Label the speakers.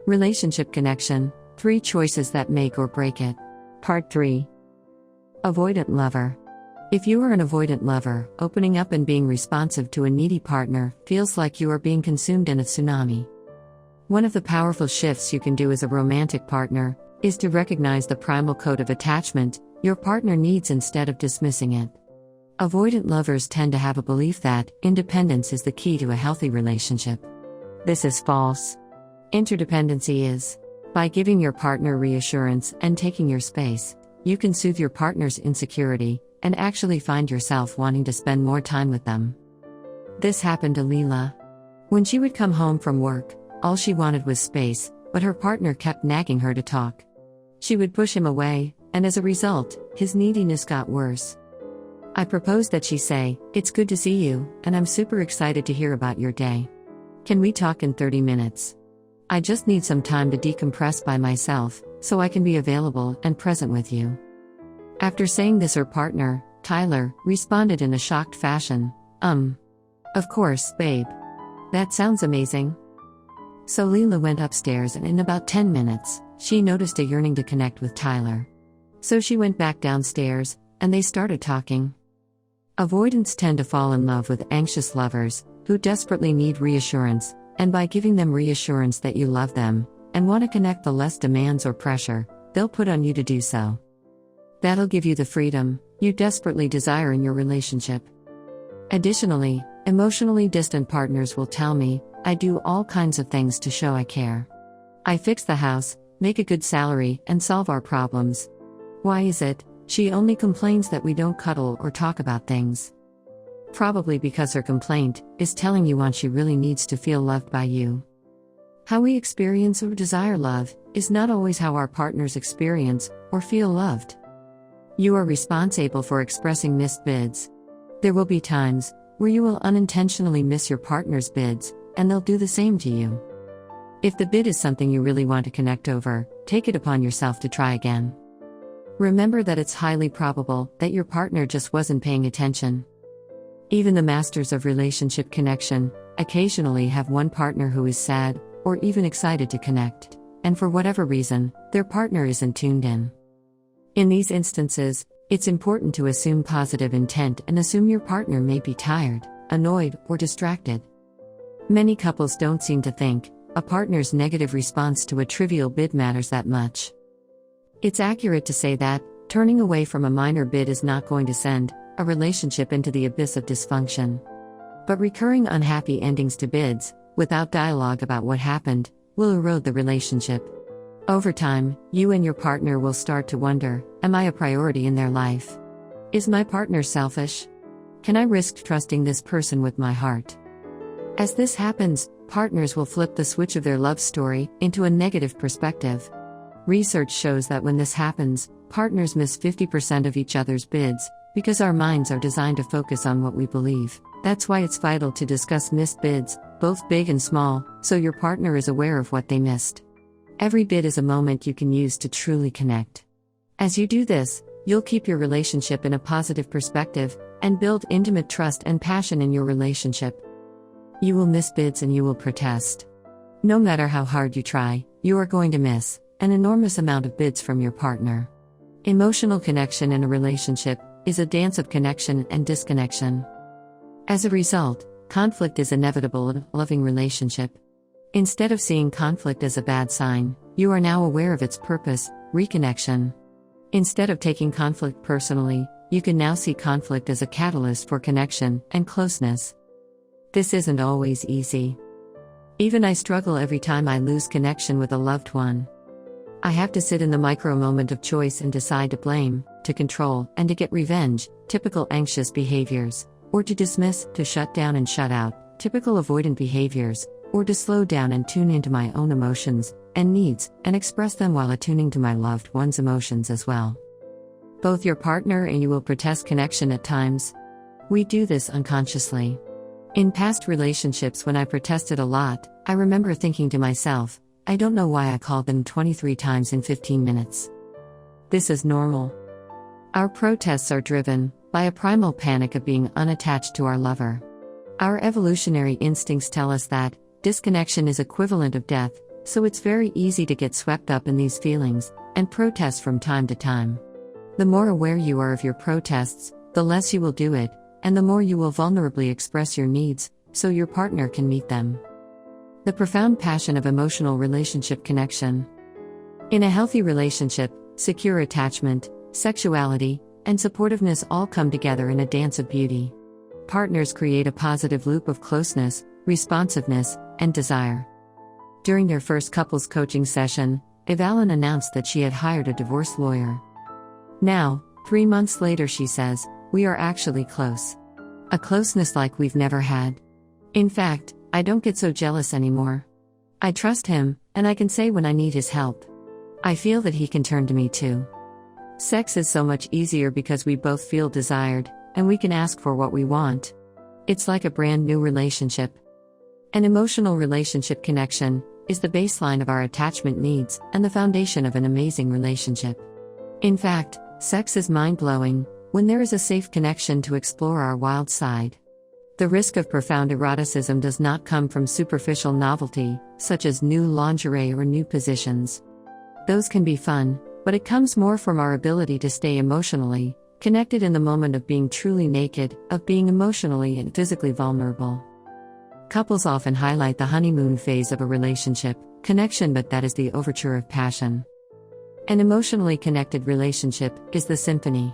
Speaker 1: Relationship connection, 3 choices that make or break it. Part 3. Avoidant lover. If you are an avoidant lover, opening up and being responsive to a needy partner feels like you are being consumed in a tsunami. One of the powerful shifts you can do as a romantic partner is to recognize the primal code of attachment your partner needs instead of dismissing it. Avoidant lovers tend to have a belief that independence is the key to a healthy relationship. This is false. Interdependency is. By giving your partner reassurance and taking your space, you can soothe your partner's insecurity and actually find yourself wanting to spend more time with them. This happened to Leela. When she would come home from work, all she wanted was space, but her partner kept nagging her to talk. She would push him away, and as a result, his neediness got worse. I proposed that she say, "It's good to see you, and I'm super excited to hear about your day. Can we talk in 30 minutes? I just need some time to decompress by myself, so I can be available and present with you." After saying this, her partner, Tyler, responded in a shocked fashion, Of course, babe. That sounds amazing." So Leela went upstairs, and in about 10 minutes, she noticed a yearning to connect with Tyler. So she went back downstairs, and they started talking. Avoidants tend to fall in love with anxious lovers, who desperately need reassurance, and by giving them reassurance that you love them, and want to connect the less demands or pressure, they'll put on you to do so. That'll give you the freedom you desperately desire in your relationship. Additionally, emotionally distant partners will tell me, "I do all kinds of things to show I care. I fix the house, make a good salary, and solve our problems. Why is it she only complains that we don't cuddle or talk about things?" Probably because her complaint is telling you what she really needs to feel loved by you. How we experience or desire love is not always how our partners experience or feel loved. You are responsible for expressing missed bids. There will be times where you will unintentionally miss your partner's bids, and they'll do the same to you. If the bid is something you really want to connect over, take it upon yourself to try again. Remember that it's highly probable that your partner just wasn't paying attention. Even the masters of relationship connection occasionally have one partner who is sad, or even excited to connect, and for whatever reason, their partner isn't tuned in. In these instances, it's important to assume positive intent and assume your partner may be tired, annoyed, or distracted. Many couples don't seem to think a partner's negative response to a trivial bid matters that much. It's accurate to say that turning away from a minor bid is not going to send a relationship into the abyss of dysfunction. But recurring unhappy endings to bids, without dialogue about what happened, will erode the relationship. Over time, you and your partner will start to wonder, am I a priority in their life? Is my partner selfish? Can I risk trusting this person with my heart? As this happens, partners will flip the switch of their love story into a negative perspective. Research shows that when this happens, partners miss 50% of each other's bids, because our minds are designed to focus on what we believe. That's why it's vital to discuss missed bids, both big and small, so your partner is aware of what they missed. Every bid is a moment you can use to truly connect. As you do this, you'll keep your relationship in a positive perspective, and build intimate trust and passion in your relationship. You will miss bids and you will protest. No matter how hard you try, you are going to miss an enormous amount of bids from your partner. Emotional connection in a relationship is a dance of connection and disconnection. As a result, conflict is inevitable in a loving relationship. Instead of seeing conflict as a bad sign, you are now aware of its purpose, reconnection. Instead of taking conflict personally, you can now see conflict as a catalyst for connection and closeness. This isn't always easy. Even I struggle every time I lose connection with a loved one. I have to sit in the micro moment of choice and decide to blame, to control, and to get revenge, typical anxious behaviors, or to dismiss, to shut down and shut out, typical avoidant behaviors, or to slow down and tune into my own emotions and needs, and express them while attuning to my loved one's emotions as well. Both your partner and you will protest connection at times. We do this unconsciously. In past relationships, when I protested a lot, I remember thinking to myself, I don't know why I called them 23 times in 15 minutes. This is normal. Our protests are driven by a primal panic of being unattached to our lover. Our evolutionary instincts tell us that disconnection is equivalent of death, so it's very easy to get swept up in these feelings and protest from time to time. The more aware you are of your protests, the less you will do it, and the more you will vulnerably express your needs, so your partner can meet them. The profound passion of emotional relationship connection. In a healthy relationship, secure attachment, sexuality, and supportiveness all come together in a dance of beauty. Partners create a positive loop of closeness, responsiveness, and desire. During their first couples coaching session, Evalin announced that she had hired a divorce lawyer. Now, 3 months later, she says, "We are actually close. A closeness like we've never had. In fact, I don't get so jealous anymore. I trust him, and I can say when I need his help. I feel that he can turn to me too. Sex is so much easier because we both feel desired, and we can ask for what we want. It's like a brand new relationship." An emotional relationship connection is the baseline of our attachment needs and the foundation of an amazing relationship. In fact, sex is mind-blowing when there is a safe connection to explore our wild side. The risk of profound eroticism does not come from superficial novelty, such as new lingerie or new positions. Those can be fun, but it comes more from our ability to stay emotionally connected in the moment of being truly naked, of being emotionally and physically vulnerable. Couples often highlight the honeymoon phase of a relationship connection, but that is the overture of passion. An emotionally connected relationship is the symphony.